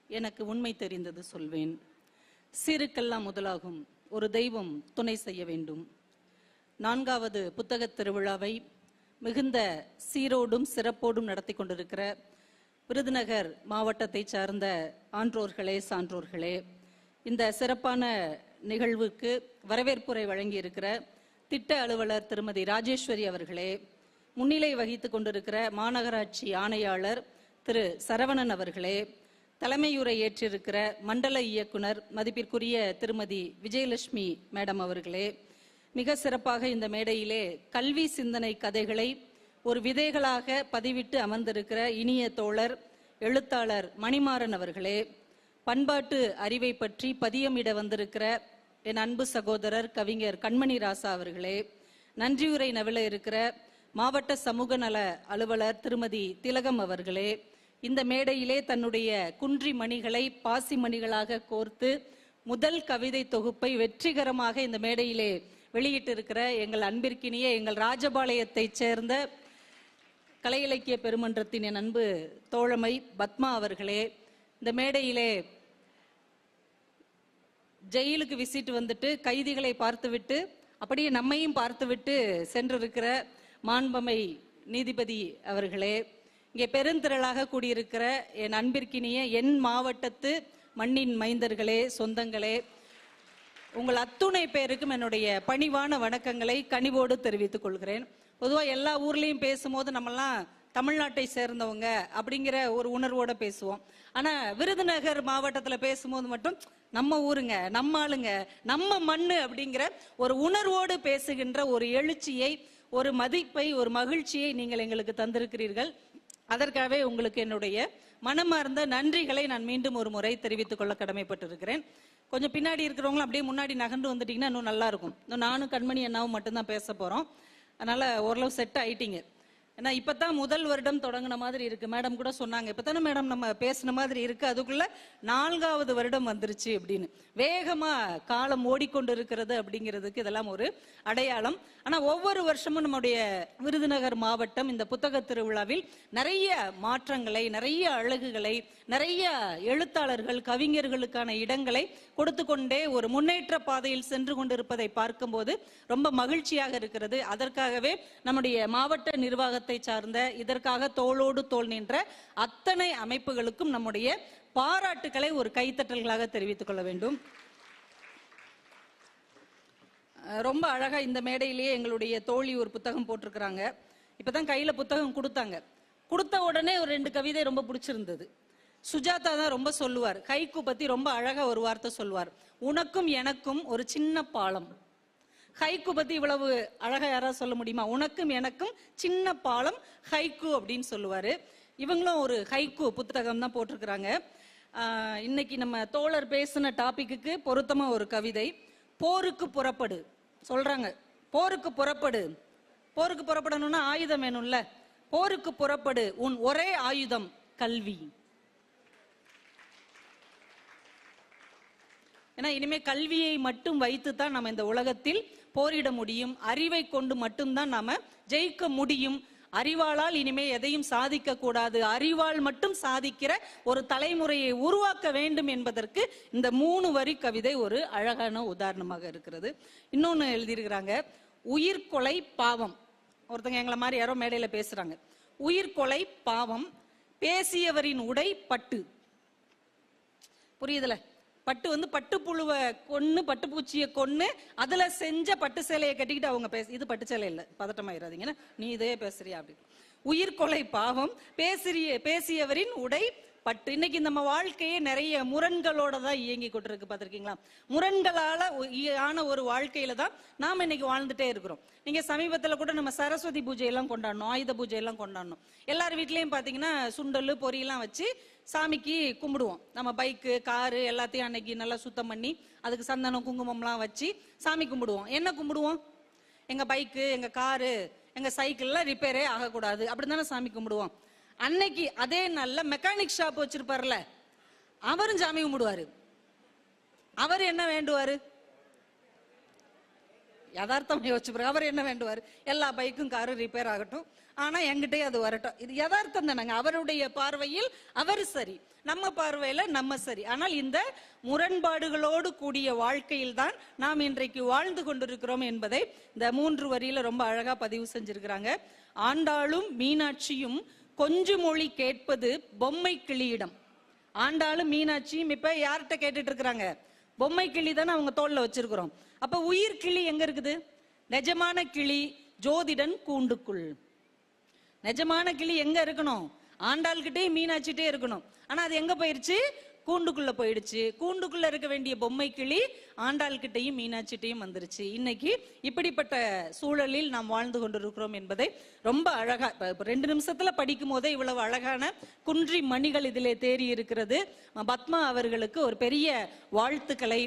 எனக்கு உண்மை தெரிந்தது சொல்வேன். சீருக்கெல்லாம் முதலாகும் ஒரு தெய்வம் துணை செய்ய வேண்டும். 4வது புத்தகத் திருவிழாவை மிகுந்த சீரோடும் சிறப்போடும் நடத்தி கொண்டிருக்கிற விருதுநகர் மாவட்டத்தை சார்ந்த ஆன்றோர்களே, சான்றோர்களே, இந்த சிறப்பான நிகழ்வுக்கு வரவேற்புரை வழங்கியிருக்கிற திட்ட அலுவலர் திருமதி ராஜேஸ்வரி அவர்களே, முன்னிலை வகித்துக் கொண்டிருக்கிற மாநகராட்சி ஆணையாளர் திரு சரவணன் அவர்களே, தலைமையுரை ஏற்றிருக்கிற மண்டல இயக்குனர் மதிப்பிற்குரிய திருமதி விஜயலட்சுமி மேடம் அவர்களே, மிக சிறப்பாக இந்த மேடையிலே கல்வி சிந்தனை கதைகளை ஒரு விதைகளாக பதிவிட்டு அமர்ந்திருக்கிற இனிய தோழர் எழுத்தாளர் மணிமாறன் அவர்களே, பண்பாட்டு அறிவை பற்றி பதியமிட வந்திருக்கிற என் அன்பு சகோதரர் கவிஞர் கண்மணி ராசா அவர்களே, நன்றியுரை நவில இருக்கிற மாவட்ட சமூக நல அலுவலர் திருமதி திலகம் அவர்களே, இந்த மேடையிலே தன்னுடைய குன்றி மணிகளை பாசி மணிகளாக கோர்த்து முதல் கவிதை தொகுப்பை வெற்றிகரமாக இந்த மேடையிலே வெளியிட்டிருக்கிற எங்கள் அன்பிற்கினிய எங்கள் ராஜபாளையத்தை சேர்ந்த கலை இலக்கிய பெருமன்றத்தின் என் அன்பு தோழமை பத்மா அவர்களே, இந்த மேடையிலே ஜெயிலுக்கு விசிட் வந்துட்டு கைதிகளை பார்த்துவிட்டு அப்படியே நம்மையும் பார்த்துவிட்டு சென்றிருக்கிற மாண்பமை நீதிபதி அவர்களே, இங்கே பெருந்திரளாக கூடியிருக்கிற என் அன்பிற்கினிய என் மாவட்டத்து மண்ணின் மைந்தர்களே, சொந்தங்களே, உங்கள் அத்துணை பேருக்கும் என்னுடைய பணிவான வணக்கங்களை கனிவோடு தெரிவித்துக் கொள்கிறேன். பொதுவாக எல்லா ஊர்லேயும் பேசும்போது நம்மெல்லாம் தமிழ்நாட்டை சேர்ந்தவங்க அப்படிங்கிற ஒரு உணர்வோட பேசுவோம். ஆனா விருதுநகர் மாவட்டத்தில் பேசும்போது மட்டும் நம்ம ஊருங்க, நம்ம ஆளுங்க, நம்ம மண்ணு அப்படிங்கிற ஒரு உணர்வோடு பேசுகின்ற ஒரு எழுச்சியை, ஒரு மதிப்பை, ஒரு மகிழ்ச்சியை நீங்கள் எங்களுக்கு தந்திருக்கிறீர்கள். அதற்காகவே உங்களுக்கு என்னுடைய மனமார்ந்த நன்றிகளை நான் மீண்டும் ஒரு முறை தெரிவித்துக் கொள்ள கடமைப்பட்டிருக்கிறேன். கொஞ்சம் பின்னாடி இருக்கிறவங்களும் அப்படியே முன்னாடி நகர்ந்து வந்துட்டீங்கன்னா இன்னும் நல்லா இருக்கும். நானும் கண்மணி அண்ணாவும் மட்டும்தான் பேச போறோம். அதனால ஓரளவு செட் ஆயிட்டீங்க. ஏன்னா இப்பதான் முதல் வருடம் தொடங்கின மாதிரி இருக்கு. மேடம் கூட சொன்னாங்க, இப்பதானே மேடம் நம்ம பேசின மாதிரி இருக்கு, அதுக்குள்ள 4வது வருடம் வந்துருச்சு அப்படின்னு. வேகமா காலம் ஓடிக்கொண்டு இருக்கிறது அப்படிங்கிறதுக்கு இதெல்லாம் ஒரு அடையாளம். ஆனா ஒவ்வொரு வருஷமும் நம்முடைய விருதுநகர் மாவட்டம் இந்த புத்தக திருவிழாவில் நிறைய மாற்றங்களை, நிறைய அழகுகளை, நிறைய எழுத்தாளர்கள், கவிஞர்களுக்கான இடங்களை கொடுத்து கொண்டே ஒரு முன்னேற்ற பாதையில் சென்று கொண்டிருப்பதை பார்க்கும்போது ரொம்ப மகிழ்ச்சியாக இருக்கிறது. அதற்காகவே நம்முடைய மாவட்ட நிர்வாகத்தை சார்ந்த, இதற்காக தோளோடு தோள் நின்ற அத்தனை அமைப்புகளுக்கும் நம்முடைய பாராட்டுக்களை ஒரு கைத்தட்டல்களாக தெரிவித்துக் கொள்ள வேண்டும். ரொம்ப அழகா இந்த மேடையிலேயே எங்களுடைய தோழி ஒரு புத்தகம் போட்டிருக்கிறாங்க. இப்பதான் கையில புத்தகம் கொடுத்தாங்க. கொடுத்த உடனே ஒரு 2 கவிதை ரொம்ப பிடிச்சிருந்தது. சுஜாதா தான் ரொம்ப சொல்லுவார், ஹைக்கூ பத்தி ரொம்ப அழகா ஒரு வார்த்தை சொல்லுவார், உனக்கும் எனக்கும் ஒரு சின்ன பாலம். ஹைக்கூ பத்தி இவ்வளவு அழகா யாராவது சொல்ல முடியுமா? உனக்கும் எனக்கும் சின்ன பாலம் ஹைக்கூ அப்படின்னு சொல்லுவாரு. இவங்களும் ஒரு ஹைக்கூ புத்தகம் தான் போட்டிருக்கிறாங்க. இன்னைக்கு நம்ம தோழர் பேசின டாபிக்கு பொருத்தமா ஒரு கவிதை, போருக்கு புறப்படு சொல்றாங்க. போருக்கு புறப்படு, போருக்கு புறப்படணும்னா ஆயுதம் வேணும்ல. போருக்கு புறப்படு, உன் ஒரே ஆயுதம் கல்வி. ஏன்னா இனிமே கல்வியை மட்டும் வைத்துதான் நம்ம இந்த உலகத்தில் போரிட முடியும். அறிவை கொண்டு மட்டும்தான் நாம ஜெயிக்க முடியும். அறிவாளால் இனிமே எதையும் சாதிக்க கூடாது. அறிவால் மட்டும் சாதிக்கிற ஒரு தலைமுறையை உருவாக்க வேண்டும் என்பதற்கு இந்த 3 வரி கவிதை ஒரு அழகான உதாரணமாக இருக்கிறது. இன்னொன்னு எழுதியிருக்கிறாங்க, உயிர்கொலை பாவம். ஒருத்தங்க எங்களை மாதிரி யாரோ மேடையில பேசுறாங்க, உயிர்கொலை பாவம், பேசியவரின் உடை பட்டு. புரியுதுல? பட்டு பட்டுப்புழுவை கொன்னு, பட்டுப்பூச்சியை கொன்னு அதுல செஞ்ச பட்டு சேலையை கட்டிக்கிட்டு அவங்க இது பட்டு சேலை இல்ல, பதட்டமாயிராதீங்கன்னா நீ இதே பேசுறியா அப்படி. உயிர்கொலை பாவம், பேசியவரின் உடை பட்டு. இன்னைக்கு நம்ம வாழ்க்கையே நிறைய முரண்களோட தான் இயங்கி கொண்டிருக்கு, பார்த்திருக்கீங்களா? முரண்களால ஆன ஒரு வாழ்க்கையில தான் நாம இன்னைக்கு வாழ்ந்துட்டே இருக்கிறோம். நீங்க சமீபத்துல கூட நம்ம சரஸ்வதி பூஜை எல்லாம் கொண்டாடணும், ஆயுத பூஜை எல்லாம் கொண்டாடணும். எல்லார் வீட்லயும் பாத்தீங்கன்னா சுண்டல் பொரியெல்லாம் வச்சு சாமிக்கு கும்பிடுவோம். நம்ம பைக்கு, காரு எல்லாத்தையும் அன்னைக்கு நல்லா சுத்தம் பண்ணி அதுக்கு சந்தனம் குங்குமம்லாம் வச்சு சாமி கும்பிடுவோம். என்ன கும்பிடுவோம்? எங்க பைக்கு, எங்க காரு, எங்க சைக்கிள்லாம் ரிப்பேரே ஆகக்கூடாது அப்படித்தானே சாமி கும்பிடுவோம். அன்னைக்கு அதே நல்ல மெக்கானிக் ஷாப் வச்சிருப்பார்ல, அவரும் சாமி கும்பிடுவாரு. அவர் என்ன வேண்டுவாரு? யதார்த்தம் யோசிச்சு அவர் என்ன வேண்டுவாரு? எல்லா பைக்கும் காரும் ரிப்பேர் ஆகட்டும், ஆனா என்கிட்டயே அது வரட்டும். இது யதார்த்தம் தானங்க. அவருடைய பார்வையில் அவர் சரி, நம்ம பார்வையில நம்ம சரி. ஆனால் இந்த முரண்பாடுகளோடு கூடிய வாழ்க்கையில் தான் நாம் இன்றைக்கு வாழ்ந்து கொண்டிருக்கிறோம் என்பதை இந்த 3 வரியில ரொம்ப அழகா பதிவு செஞ்சிருக்கிறாங்க. ஆண்டாளும் மீனாட்சியும் கொஞ்சு மொழி கேட்பது பொம்மை கிளியிடம். ஆண்டாளும் மீனாட்சியும் இப்ப யார்கிட்ட கேட்டுட்டு இருக்கிறாங்க? பொம்மை கிளி தானே அவங்க தோல்ல வச்சிருக்கிறோம். அப்ப உயிர் கிளி எங்க இருக்குது? நிஜமான கிளி ஜோதிடன் கூண்டுக்குள். நிஜமான கிளி எங்க இருக்கணும்? ஆண்டாள்கிட்டே மீனாட்சிட்டே இருக்கணும். ஆனா அது எங்க போயிருச்சு? கூண்டுக்குள்ள போயிடுச்சு. கூண்டுக்குள்ள இருக்க வேண்டிய பொம்மை கிளி ஆண்டாள்கிட்டையும் மீனாட்சிட்டையும் வந்துருச்சு. இன்னைக்கு இப்படிப்பட்ட சூழலில் நாம் வாழ்ந்து கொண்டிருக்கிறோம் என்பதை ரொம்ப அழகா 2 நிமிஷத்துல படிக்கும் போதே இவ்வளவு அழகான குன்றி மணிகள் இதிலே தேறி இருக்கிறது. பத்மா அவர்களுக்கு ஒரு பெரிய வாழ்த்துக்களை.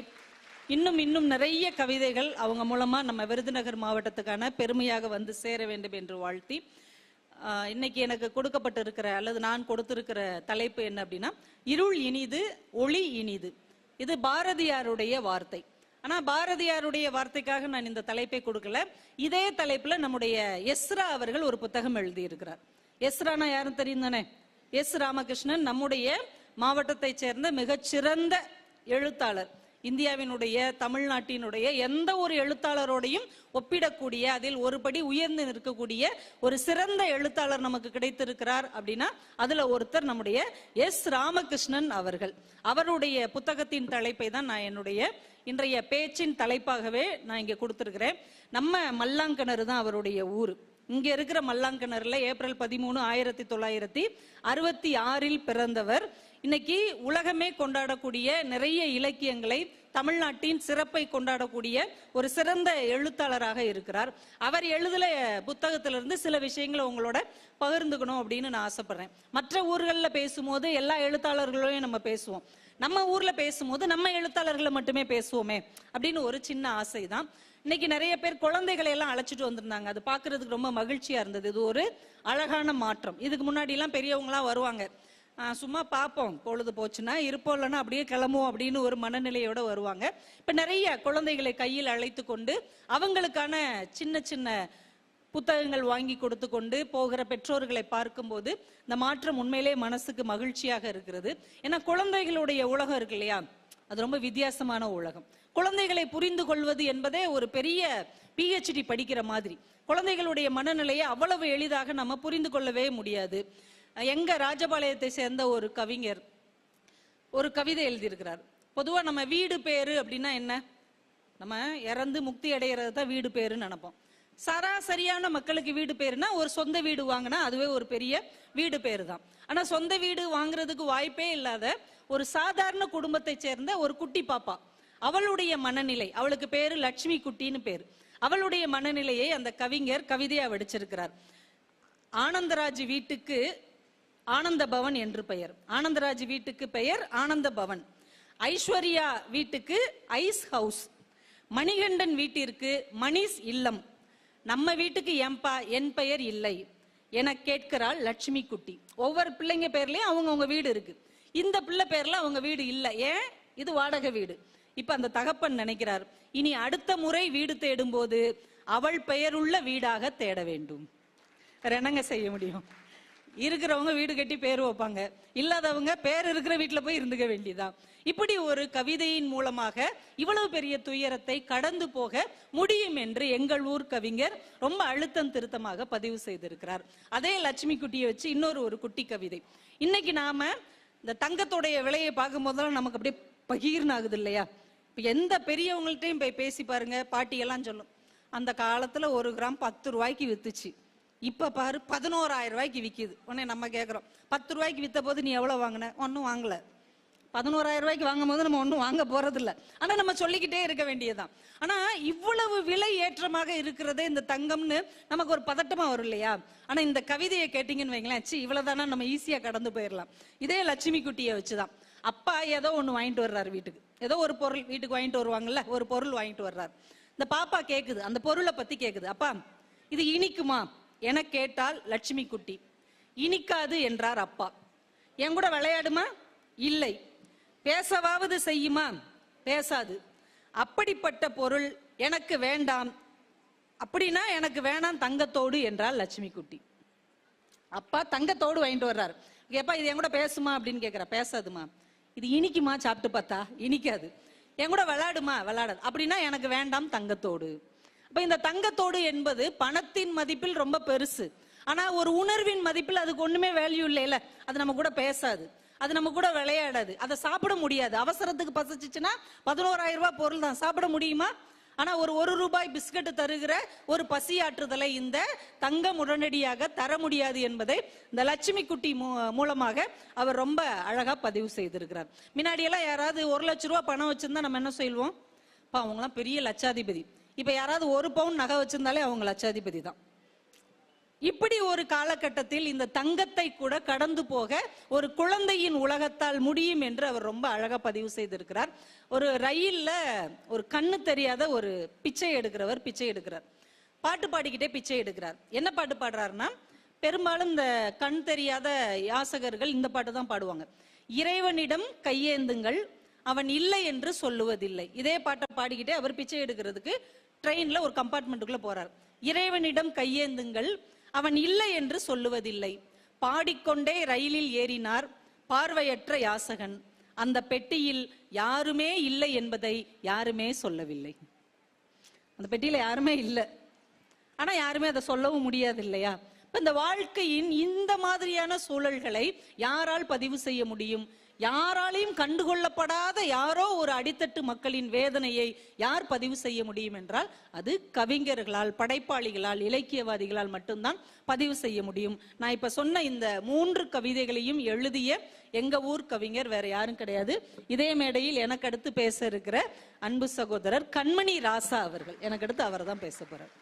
இன்னும் நிறைய கவிதைகள் அவங்க மூலமா நம்ம விருதுநகர் மாவட்டத்துக்கான பெருமையாக வந்து சேர வேண்டும் என்று வாழ்த்தி, இன்னைக்கு எனக்கு கொடுக்கப்பட்டிருக்கிற அல்லது நான் கொடுத்திருக்கிற தலைப்பு என்ன அப்படின்னா, இருள் இனிது ஒளி இனிது. இது பாரதியாருடைய வார்த்தை. ஆனா பாரதியாருடைய வார்த்தைக்காக நான் இந்த தலைப்பை கொடுக்கல. இதே தலைப்புல நம்முடைய எஸ்ரா அவர்கள் ஒரு புத்தகம் எழுதி இருக்கிறார். எஸ்ரானா யாரும் தெரியும் தானே? எஸ் ராமகிருஷ்ணன் நம்முடைய மாவட்டத்தை சேர்ந்த மிகச்சிறந்த எழுத்தாளர். இந்தியாவினுடைய தமிழ்நாட்டினுடைய எந்த ஒரு எழுத்தாளரோடையும் ஒப்பிடக்கூடிய, அதில் ஒருபடி உயர்ந்து நிற்கக்கூடிய ஒரு சிறந்த எழுத்தாளர் நமக்கு கிடைத்திருக்கிறார் அப்படின்னா அதுல ஒருத்தர் நம்முடைய எஸ் ராமகிருஷ்ணன் அவர்கள். அவருடைய புத்தகத்தின் தலைப்பை தான் நான் என்னுடைய இன்றைய பேச்சின் தலைப்பாகவே நான் இங்க கொடுத்திருக்கிறேன். நம்ம மல்லாங்கணறு தான் அவருடைய ஊர். இங்க இருக்கிற மல்லாங்கணர்ல ஏப்ரல் 13, 1966 பிறந்தவர். இன்னைக்கு உலகமே கொண்டாடக்கூடிய நிறைய இலக்கியங்களை, தமிழ்நாட்டின் சிறப்பை கொண்டாடக்கூடிய ஒரு சிறந்த எழுத்தாளராக இருக்கிறார். அவர் எழுதல புத்தகத்திலிருந்து சில விஷயங்களை உங்களோட பகிர்ந்துக்கணும் அப்படின்னு நான் ஆசைப்படுறேன். மற்ற ஊர்களில் பேசும்போது எல்லா எழுத்தாளர்களையும் நம்ம பேசுவோம். நம்ம ஊர்ல பேசும்போது நம்ம எழுத்தாளர்களை மட்டுமே பேசுவோமே அப்படின்னு ஒரு சின்ன ஆசை தான். இன்னைக்கு நிறைய பேர் குழந்தைகளை எல்லாம் அழைச்சிட்டு வந்திருந்தாங்க. அது பாக்குறதுக்கு ரொம்ப மகிழ்ச்சியா இருந்தது. இது ஒரு அழகான மாற்றம். இதுக்கு முன்னாடி எல்லாம் பெரியவங்களாம் வருவாங்க, சும்மா பார்ப்போம், பொழுது போச்சுன்னா இருப்போம், இல்லைன்னா அப்படியே கிளம்புவோம் அப்படின்னு ஒரு மனநிலையோட வருவாங்க. இப்ப நிறைய குழந்தைகளை கையில் அழைத்து கொண்டு அவங்களுக்கான சின்ன சின்ன புத்தகங்கள் வாங்கி கொடுத்து கொண்டு போகிற பெற்றோர்களை பார்க்கும்போது இந்த மாற்றம் உண்மையிலே மனசுக்கு மகிழ்ச்சியாக இருக்கிறது. ஏன்னா குழந்தைகளுடைய உலகம் இருக்கு இல்லையா, அது ரொம்ப வித்தியாசமான உலகம். குழந்தைகளை புரிந்து கொள்வது என்பதே ஒரு பெரிய PhD படிக்கிற மாதிரி. குழந்தைகளுடைய மனநிலையை அவ்வளவு எளிதாக நம்ம புரிந்து கொள்ளவே முடியாது. எங்க ராஜபாளையத்தை சேர்ந்த ஒரு கவிஞர் ஒரு கவிதை எழுதியிருக்கிறார். பொதுவா நம்ம வீடு பேரு அப்படின்னா என்ன? நம்ம இறந்து முக்தி அடைகிறது தான் வீடு பேருன்னு நினைப்போம். சராசரியான மக்களுக்கு வீடு பேருனா ஒரு சொந்த வீடு வாங்கினா அதுவே ஒரு பெரிய வீடு பேரு தான். ஆனா சொந்த வீடு வாங்குறதுக்கு வாய்ப்பே இல்லாத ஒரு சாதாரண குடும்பத்தை சேர்ந்த ஒரு குட்டி பாப்பா, அவளுடைய மனநிலை, அவளுக்கு பேரு லட்சுமி குட்டின்னு பேரு. அவளுடைய மனநிலையை அந்த கவிஞர் கவிதையா வடிச்சிருக்கிறார். ஆனந்தராஜ் வீட்டுக்கு ஆனந்த பவன் என்று பெயர். ஆனந்தராஜ் வீட்டுக்கு பெயர் ஆனந்த பவன். ஐஸ்வர்யா வீட்டுக்கு ஐஸ் ஹவுஸ். மணிகண்டன் வீட்டிற்கு மணிஸ் இல்லம். நம்ம வீட்டுக்கு ஏம்பா என் பெயர் இல்லை என கேட்கிறாள் லட்சுமி குட்டி. ஒவ்வொரு பிள்ளைங்க பேர்லயும் அவங்கவுங்க வீடு இருக்கு. இந்த பிள்ளை பேர்ல அவங்க வீடு இல்லை. ஏன்? இது வாடகை வீடு. இப்ப அந்த தகப்பன் நினைக்கிறார், இனி அடுத்த முறை வீடு தேடும் போது அவள் பெயருள்ள வீடாக தேட வேண்டும். வேற என்னங்க செய்ய முடியும்? இருக்கிறவங்க வீடு கட்டி பேர் வைப்பாங்க, இல்லாதவங்க பேர் இருக்கிற வீட்டுல போய் இருந்துக்க வேண்டியதான். இப்படி ஒரு கவிதையின் மூலமாக இவ்வளவு பெரிய துயரத்தை கடந்து போக முடியும் என்று எங்கள் ஊர் கவிஞர் ரொம்ப அழுத்தம் திருத்தமாக பதிவு செய்திருக்கிறார். அதே லட்சுமி குட்டியை வச்சு இன்னொரு குட்டி கவிதை. இன்னைக்கு நாம இந்த தங்கத்தோடைய விலையை பார்க்கும் போதெல்லாம் நமக்கு அப்படியே பகீர்னு ஆகுது இல்லையா? இப்ப எந்த பெரியவங்கள்ட்டையும் போய் பேசி பாருங்க, பாட்டியெல்லாம் சொல்லும், அந்த காலத்துல 1 கிராம் 10 ரூபாய்க்கு வித்துச்சு, இப்ப பாரு 11,000 ரூபாய்க்கு விக்குது. உடனே நம்ம கேட்கிறோம், 10 ரூபாய்க்கு வித்த போது நீ எவ்வளவு வாங்கின? ஒன்னும் வாங்கல. 11,000 ரூபாய்க்கு வாங்கும் போது நம்ம ஒன்னும் வாங்க போறது இல்ல. ஆனா நம்ம சொல்லிக்கிட்டே இருக்க வேண்டியதுதான். ஆனா இவ்வளவு விலை ஏற்றமாக இருக்கிறதே இந்த தங்கம்னு நமக்கு ஒரு பதட்டமா வரும் இல்லையா? ஆனா இந்த கவிதையை கேட்டீங்கன்னு வைங்களேன், இவ்வளவுதானா, நம்ம ஈஸியா கடந்து போயிடலாம். இதே லட்சுமி குட்டியை வச்சுதான். அப்பா ஏதோ ஒண்ணு வாங்கிட்டு வர்றாரு வீட்டுக்கு, ஏதோ ஒரு பொருள் வீட்டுக்கு வாங்கிட்டு வருவாங்கல்ல, ஒரு பொருள் வாங்கிட்டு வர்றாரு. இந்த பாப்பா கேக்குது, அந்த பொருளை பத்தி கேக்குது. அப்பா இது இனிக்குமா என கேட்டால் லட்சுமி குட்டி. இனிக்காது என்றார் அப்பா. என் கூட விளையாடுமா? இல்லை. பேசவாவது செய்யுமா? பேசாது. அப்படிப்பட்ட பொருள் எனக்கு வேண்டாம். அப்படின்னா எனக்கு வேணாம் தங்கத்தோடு என்றால் லட்சுமி குட்டி. அப்பா தங்கத்தோடு வாங்கிட்டு வர்றாரு. ஏப்பா இது என் கூட பேசுமா அப்படின்னு கேட்குறா. பேசாதுமா. இது இனிக்குமா? சாப்பிட்டு பார்த்தா இனிக்காது. என் கூட விளையாடுமா? விளையாடாது. அப்படின்னா எனக்கு வேண்டாம் தங்கத்தோடு. அப்ப இந்த தங்கத்தோடு என்பது பணத்தின் மதிப்பில் ரொம்ப பெருசு. ஆனா ஒரு உணர்வின் மதிப்பில் அதுக்கு ஒண்ணுமே வேல்யூ இல்லைல்ல. அது நம்ம கூட பேசாது, அது நம்ம கூட விளையாடாது, அதை சாப்பிட முடியாது. அவசரத்துக்கு பசிச்சுன்னா 11,000 ரூபாய் பொருள் தான், சாப்பிட முடியுமா? ஆனா ஒரு ரூபாய் பிஸ்கட் தருகிற ஒரு பசியாற்றுதலை இந்த தங்கம் உடனடியாக தர முடியாது என்பதை இந்த லட்சுமி குட்டி மூலமாக அவர் ரொம்ப அழகா பதிவு செய்திருக்கிறார். முன்னாடி எல்லாம் யாராவது 1,00,000 ரூபாய் பணம் வச்சிருந்தா நம்ம என்ன சொல்லுவோம்? அவங்க எல்லாம் பெரிய லட்சாதிபதி. இப்ப யாராவது 1 பவுன் நகை வச்சிருந்தாலே அவங்க லட்சாதிபதி தான். இப்படி ஒரு காலகட்டத்தில் இந்த தங்கத்தை கூட கடந்து போக ஒரு குழந்தையின் உலகத்தால் முடியும் என்று அவர் ரொம்ப அழகா பதிவு செய்திருக்கிறார். ஒரு ரயில்ல ஒரு கண்ணு தெரியாத ஒரு பிச்சை எடுக்கிறார். பாட்டு பாடிக்கிட்டே பிச்சை எடுக்கிறார். என்ன பாட்டு பாடுறாருன்னா, பெரும்பாலும் இந்த கண் தெரியாத யாசகர்கள் இந்த பாட்டு தான் பாடுவாங்க. இறைவனிடம் கையேந்துங்கள், அவன் இல்லை என்று சொல்லுவதில்லை. இதே பாட்டை பாடிக்கிட்டே அவர் பிச்சை எடுக்கிறதுக்கு ட்ரெயின்ல ஒரு கம்பார்ட்மெண்ட்டுக்குள்ள போறார். இறைவனிடம் கையேந்துங்கள், அவன் இல்லை என்று சொல்லுவதில்லை. பாடிக்கொண்டே ரயிலில் ஏறினார் பார்வையற்ற யாசகன். அந்த பெட்டியில் யாருமே இல்லை என்பதை யாருமே சொல்லவில்லை. அந்த பெட்டியில யாருமே இல்லை, ஆனா யாருமே அதை சொல்லவும் முடியாது இல்லையா? இந்த வாழ்க்கையின் இந்த மாதிரியான சூழல்களை யாரால் பதிவு செய்ய முடியும்? யாராலையும் கண்டுகொள்ளப்படாத யாரோ ஒரு அடித்தட்டு மக்களின் வேதனையை யார் பதிவு செய்ய முடியும் என்றால் அது கவிஞர்களால், படைப்பாளிகளால், இலக்கியவாதிகளால் மட்டும்தான் பதிவு செய்ய முடியும். நான் இப்ப சொன்ன இந்த 3 கவிதைகளையும் எழுதிய எங்க ஊர் கவிஞர் வேற யாரும் கிடையாது. இதே மேடையில் எனக்கு அடுத்து பேச இருக்கிற அன்பு சகோதரர் கண்மணி ராசா அவர்கள். எனக்கு அடுத்து அவர் தான் பேச போறார்.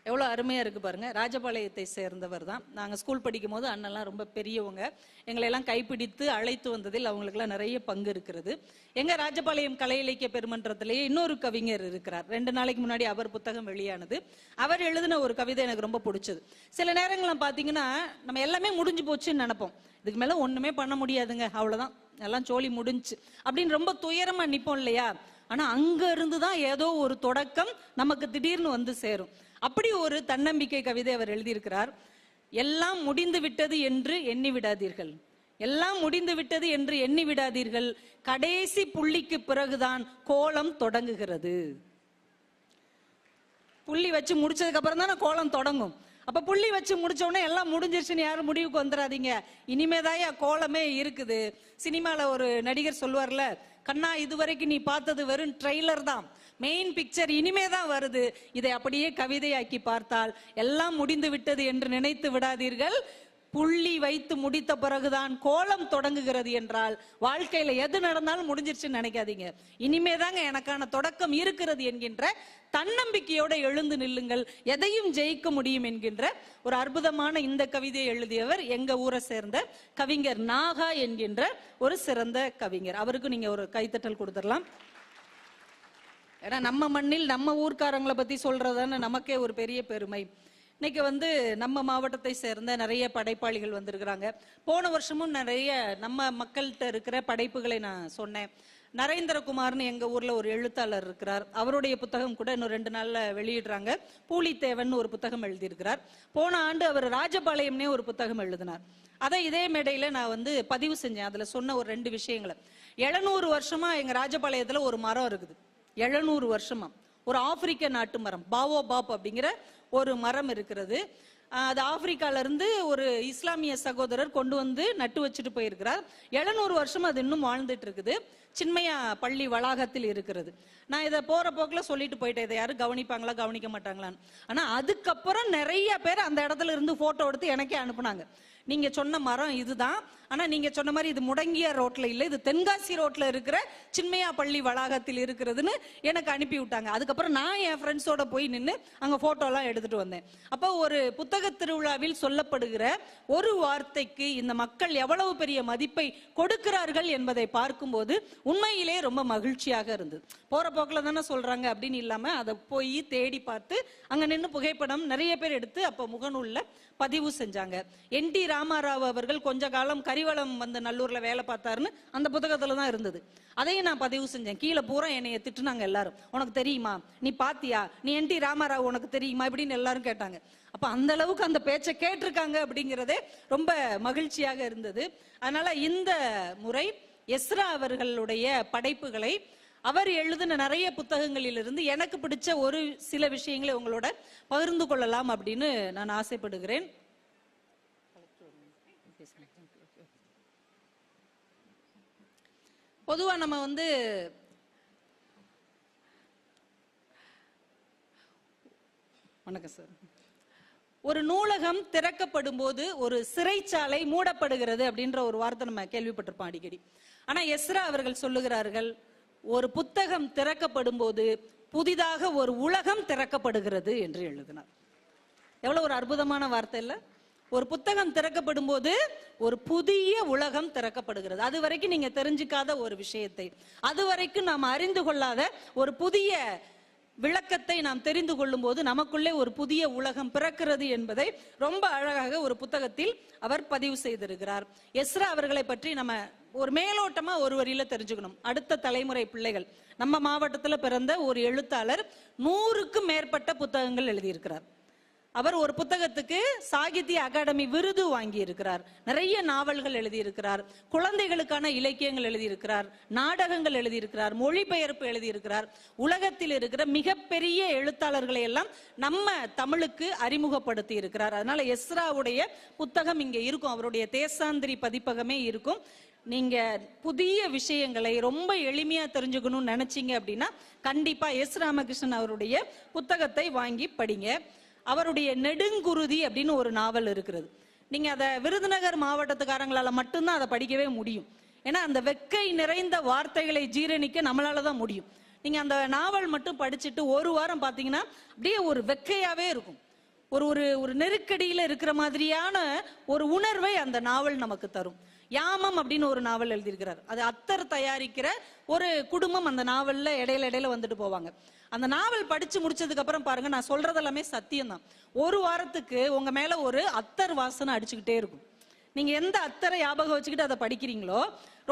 எவ்வளோ அருமையா இருக்கு பாருங்க. ராஜபாளையத்தை சேர்ந்தவர் தான். நாங்கள் ஸ்கூல் படிக்கும் போது அண்ணெல்லாம் ரொம்ப பெரியவங்க. எங்களை எல்லாம் கைப்பிடித்து அழைத்து வந்ததில் அவங்களுக்குலாம் நிறைய பங்கு இருக்கிறது. எங்க ராஜபாளையம் கலை இலக்கிய பெருமன்றத்திலேயே இன்னொரு கவிஞர் இருக்கிறார். 2 நாளைக்கு முன்னாடி அவர் புத்தகம் வெளியானது. அவர் எழுதின ஒரு கவிதை எனக்கு ரொம்ப பிடிச்சது. சில நேரங்கள்லாம் பார்த்தீங்கன்னா நம்ம எல்லாமே முடிஞ்சு போச்சுன்னு நினைப்போம். இதுக்கு மேல ஒண்ணுமே பண்ண முடியாதுங்க, அவ்வளவுதான், எல்லாம் சோழி முடிஞ்சு அப்படின்னு ரொம்ப துயரமா நிப்போம் இல்லையா? ஆனா அங்க இருந்துதான் ஏதோ ஒரு தொடக்கம் நமக்கு திடீர்னு வந்து சேரும். அப்படி ஒரு தன்னம்பிக்கை கவிதை அவர் எழுதியிருக்கிறார். எல்லாம் முடிந்து விட்டது என்று எண்ணி விடாதீர்கள், எல்லாம் முடிந்து விட்டது என்று எண்ணி விடாதீர்கள், கடைசி புள்ளிக்கு பிறகுதான் கோலம் தொடங்குகிறது. புள்ளி வச்சு முடிச்சதுக்கு அப்புறம் தானே கோலம் தொடங்கும். அப்ப புள்ளி வச்சு முடிச்ச உடனே எல்லாம் முடிஞ்சிருச்சுன்னு யாரும் முடிவுக்கு வந்துடாதீங்க. இனிமேதாயா கோலமே இருக்குது. சினிமால ஒரு நடிகர் சொல்லுவார்ல, கண்ணா இதுவரைக்கும் நீ பார்த்தது வெறும் ட்ரெய்லர் தான், மெயின் பிக்சர் இனிமேதான் வருது. இதை அப்படியே கவிதையாக்கி பார்த்தால் எல்லாம் முடிந்து விட்டது என்று நினைத்து விடாதீர்கள், புள்ளி வைத்து முடித்த பிறகுதான் கோலம் தொடங்குகிறது என்றால் வாழ்க்கையில எது நடந்தாலும் முடிஞ்சிருச்சுன்னு நினைக்காதீங்க. இனிமேதாங்க எனக்கான தொடக்கம் இருக்கிறது என்கின்ற தன்னம்பிக்கையோட எழுந்து நில்லுங்கள், எதையும் ஜெயிக்க முடியும் என்கின்ற ஒரு அற்புதமான இந்த கவிதையை எழுதியவர் எங்க ஊரை சேர்ந்த கவிஞர் நாகா என்கின்ற ஒரு சிறந்த கவிஞர். அவருக்கு நீங்க ஒரு கைத்தட்டல் கொடுத்துடலாம். ஏன்னா நம்ம மண்ணில் நம்ம ஊர்க்காரங்களை பத்தி சொல்றதுன்னு நமக்கே ஒரு பெரிய பெருமை. இன்னைக்கு நம்ம மாவட்டத்தை சேர்ந்த நிறைய படைப்பாளிகள் வந்திருக்கிறாங்க. போன வருஷமும் நிறைய நம்ம மக்கள்கிட்ட இருக்கிற படைப்புகளை நான் சொன்னேன். நரேந்திரகுமார்னு எங்க ஊர்ல ஒரு எழுத்தாளர் இருக்கிறார். அவருடைய புத்தகம் கூட இன்னும் 2 நாள்ல வெளியிடுறாங்க. பூலித்தேவன் ஒரு புத்தகம் எழுதியிருக்கிறார். போன ஆண்டு அவர் ராஜபாளையம்னே ஒரு புத்தகம் எழுதினார். அதை இதே மேடையில நான் பதிவு செஞ்சேன். அதுல சொன்ன ஒரு 2 விஷயங்களை. 700 வருஷமா எங்க ராஜபாளையத்துல ஒரு மரம் இருக்குது. 700 வருஷமா ஒரு ஆப்பிரிக்க நாட்டு மரம், பாவோபாப் அப்படிங்கிற ஒரு மரம் இருக்கிறது. அது ஆப்பிரிக்கால இருந்து ஒரு இஸ்லாமிய சகோதரர் கொண்டு வந்து நட்டு வச்சுட்டு போயிருக்கிறார். 700 வருஷம் அது இன்னும் வாழ்ந்துட்டு இருக்குது. சின்மயா பள்ளி வளாகத்தில் இருக்கிறது. நான் இதை போற போக்குல சொல்லிட்டு போயிட்டேன், இதை யாரும் கவனிப்பாங்களா கவனிக்க மாட்டாங்களான்னு. ஆனா அதுக்கப்புறம் நிறைய பேர் அந்த இடத்துல இருந்து போட்டோ எடுத்து எனக்கே அனுப்புனாங்க. நீங்க சொன்ன மரம் இதுதான், ஆனா நீங்க சொன்ன மாதிரி இது முடங்கிய ரோட்ல இல்ல, இது தென்காசி ரோட்ல இருக்கிற சின்மயா பள்ளி வளாகத்தில் இருக்கிறதுன்னு எனக்கு அனுப்பி விட்டாங்க. அதுக்கப்புறம் நான் என் ஃப்ரெண்ட்ஸோட போய் நின்று அங்க போட்டோ எல்லாம் எடுத்துட்டு வந்தேன். அப்போ ஒரு புத்தக திருவிழாவில் சொல்லப்படுகிற ஒரு வார்த்தைக்கு இந்த மக்கள் எவ்வளவு பெரிய மதிப்பை கொடுக்கிறார்கள் என்பதை பார்க்கும்போது உண்மையிலே ரொம்ப மகிழ்ச்சியாக இருந்தது. போற போக்குல தானே சொல்றாங்க அப்படின்னு இல்லாம அதை போய் தேடி பார்த்து அங்க நின்று புகைப்படம் நிறைய பேர் எடுத்து அப்ப முகநூல்ல பதிவு செஞ்சாங்க. NT ராமாராவ் அவர்கள் கொஞ்ச காலம் கரிவளம் நல்லூர்ல வேலை பார்த்தாருன்னு அந்த புத்தகத்துல தான் இருந்தது. அதையும் நான் பதிவு செஞ்சேன். கீழே பூரா என்னைய திட்டுனாங்க எல்லாரும். உனக்கு தெரியுமா, நீ பாத்தியா, நீ NT ராமாராவ் உனக்கு தெரியுமா இப்படின்னு எல்லாரும் கேட்டாங்க. அப்ப அந்த அளவுக்கு அந்த பேச்சை கேட்டிருக்காங்க அப்படிங்கிறதே ரொம்ப மகிழ்ச்சியாக இருந்தது. அதனால இந்த முறை எஸ்ரா அவர்களுடைய படைப்புகளை, அவர் எழுதின நிறைய புத்தகங்களிலிருந்து எனக்கு பிடிச்ச ஒரு சில விஷயங்களை உங்களோட பகிர்ந்து கொள்ளலாம் அப்படின்னு நான் ஆசைப்படுகிறேன். பொதுவா நம்ம வணக்கம் சார், ஒரு நூலகம் திறக்கப்படும் போது ஒரு சிறைச்சாலை மூடப்படுகிறது அப்படின்ற ஒரு வார்த்தை நம்ம கேள்விப்பட்டிருப்போம் அடிக்கடி. ஆனா எஸ்ரா அவர்கள் சொல்லுகிறார்கள், ஒரு புத்தகம் திறக்கப்படும் போது புதிதாக ஒரு உலகம் திறக்கப்படுகிறது என்று எழுதினார். எவ்வளவு ஒரு அற்புதமான வார்த்தை இல்ல? ஒரு புத்தகம் திறக்கப்படும் போது ஒரு புதிய உலகம் திறக்கப்படுகிறது. அது வரைக்கும் நீங்க தெரிஞ்சுக்காத ஒரு விஷயத்தை, அது வரைக்கும் நாம் அறிந்து கொள்ளாத ஒரு புதிய விளக்கத்தை நாம் தெரிந்து கொள்ளும் போது நமக்குள்ளே ஒரு புதிய உலகம் பிறக்கிறது என்பதை ரொம்ப அழகாக ஒரு புத்தகத்தில் அவர் பதிவு செய்திருக்கிறார். எஸ்ரா அவர்களை பற்றி நம்ம ஒரு மேலோட்டமா ஒரு வரியில தெரிஞ்சுக்கணும். அடுத்த தலைமுறை பிள்ளைகள், நம்ம மாவட்டத்தில் பிறந்த ஒரு எழுத்தாளர் 100க்கும் மேற்பட்ட புத்தகங்கள் எழுதியிருக்கிறார். அவர் ஒரு புத்தகத்துக்கு சாகித்ய அகாடமி விருது வாங்கி இருக்கிறார். நிறைய நாவல்கள் எழுதியிருக்கிறார், குழந்தைகளுக்கான இலக்கியங்கள் எழுதியிருக்கிறார், நாடகங்கள் எழுதியிருக்கிறார், மொழிபெயர்ப்பு எழுதியிருக்கிறார். உலகத்தில் இருக்கிற மிகப்பெரிய எழுத்தாளர்களை எல்லாம் நம்ம தமிழுக்கு அறிமுகப்படுத்தி இருக்கிறார். அதனால எஸ்ராவுடைய புத்தகம் இங்க இருக்கும், அவருடைய தேசாந்திரி பதிப்பகமே இருக்கும். நீங்க புதிய விஷயங்களை ரொம்ப எளிமையா தெரிஞ்சுக்கணும்னு நினைச்சீங்க அப்படின்னா கண்டிப்பா எஸ் ராமகிருஷ்ணன் அவருடைய புத்தகத்தை வாங்கி படிங்க. அவருடைய நெடுங்குருதி அப்படின்னு ஒரு நாவல் இருக்கிறது. நீங்க அதை விருதுநகர் மாவட்டத்துக்காரங்களால மட்டும்தான் அதை படிக்கவே முடியும். ஏன்னா அந்த வெக்கை நிறைந்த வார்த்தைகளை ஜீரணிக்க நம்மளாலதான் முடியும். நீங்க அந்த நாவல் மட்டும் படிச்சுட்டு ஒரு வாரம் பாத்தீங்கன்னா அப்படியே ஒரு வெக்கையாவே இருக்கும். ஒரு ஒரு நெருக்கடியில இருக்கிற மாதிரியான ஒரு உணர்வை அந்த நாவல் நமக்கு தரும். யாமம் அப்படின்னு ஒரு நாவல் எழுதியிருக்கிறார். அது அத்தர் தயாரிக்கிற ஒரு குடும்பம் அந்த நாவல்ல இடையில வந்துட்டு போவாங்க. அந்த நாவல் படிச்சு முடிச்சதுக்கு அப்புறம் பாருங்க, நான் சொல்றது எல்லாமே சத்தியம்தான். ஒரு வாரத்துக்கு உங்க மேல ஒரு அத்தர் வாசனை அடிச்சுக்கிட்டே இருக்கும். நீங்க எந்த அத்தரை ஞாபகம் வச்சுக்கிட்டு அதை படிக்கிறீங்களோ,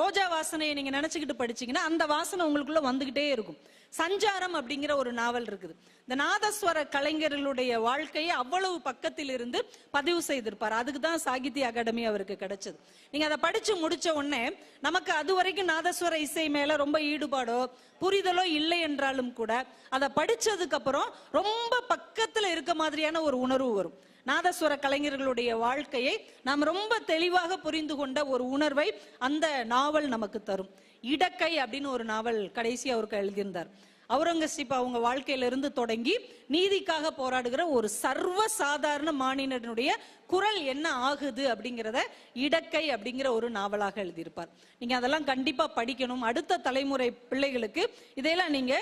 ரோஜா வாசனையை நீங்க நினைச்சுக்கிட்டு படிச்சீங்கன்னா அந்த வாசனை உங்களுக்குள்ள வந்துகிட்டே இருக்கும். சஞ்சாரம் அப்படிங்கிற ஒரு நாவல் இருக்குது. இந்த நாதஸ்வர கலைஞர்களுடைய வாழ்க்கையை அவ்வளவு பக்கத்தில் இருந்து பதிவு செய்திருப்பார். அதுக்கு தான் சாகித்ய அகாடமி அவருக்கு கிடைச்சது. நீங்க அதை படிச்சு முடிச்ச உடனே நமக்கு அது வரைக்கும் நாதஸ்வர இசை மேல ரொம்ப ஈடுபாடோ புரிதலோ இல்லை என்றாலும் கூட அதை படிச்சதுக்கு அப்புறம் ரொம்ப பக்கத்துல இருக்க மாதிரியான ஒரு உணர்வு வரும். நாதஸ்வர கலைஞர்களுடைய வாழ்க்கையை நாம் ரொம்ப தெளிவாக புரிந்து கொண்ட ஒரு உணர்வை அந்த நாவல் நமக்கு தரும். இடக்கை அப்படின்னு ஒரு நாவல் கடைசி அவருக்கு எழுதியிருந்தார். அவுரங்கசீப் அவங்க வாழ்க்கையிலிருந்து தொடங்கி நீதிக்காக போராடுகிற ஒரு சர்வ சாதாரண மாநிலனுடைய குரல் என்ன ஆகுது அப்படிங்கிறத இடக்கை அப்படிங்கிற ஒரு நாவலாக எழுதியிருப்பார். நீங்க அதெல்லாம் கண்டிப்பா படிக்கணும். அடுத்த தலைமுறை பிள்ளைகளுக்கு இதையெல்லாம் நீங்க